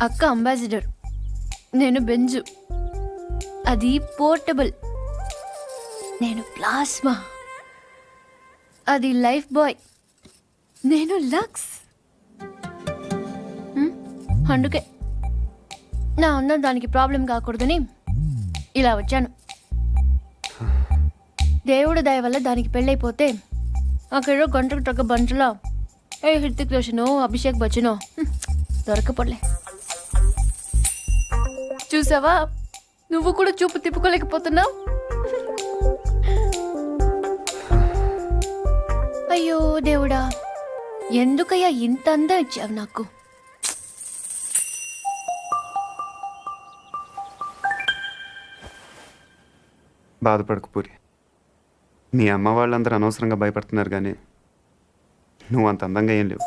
అక్క అంబాసిడర్, నేను బెంజు, అది పోర్టబుల్. నేను ప్లాస్మా, అది లైఫ్ బాయ్. నేను లక్స్. అందుకే నా అన్న దానికి ప్రాబ్లం కాకూడదని ఇలా వచ్చాను. దేవుడు దయ వల్ల దానికి పెళ్ళైపోతే అక్కడ గంటకు తగ్గ బంటలో ఏ హృతిక్ రోషనో అభిషేక్ బచ్చనో దొరకపోలే. చూసావా, నువ్వు కూడా చూపు తిప్పుకోలేకపోతున్నావు. అయ్యో దేవుడా, ఎందుకయ్యా ఇంత అందం ఇచ్చావు నాకు. బాధపడకు పూరి. మీ అమ్మ వాళ్ళందరూ అనవసరంగా భయపడుతున్నారు, కానీ నువ్వు అంత అందంగా ఏం లేవు.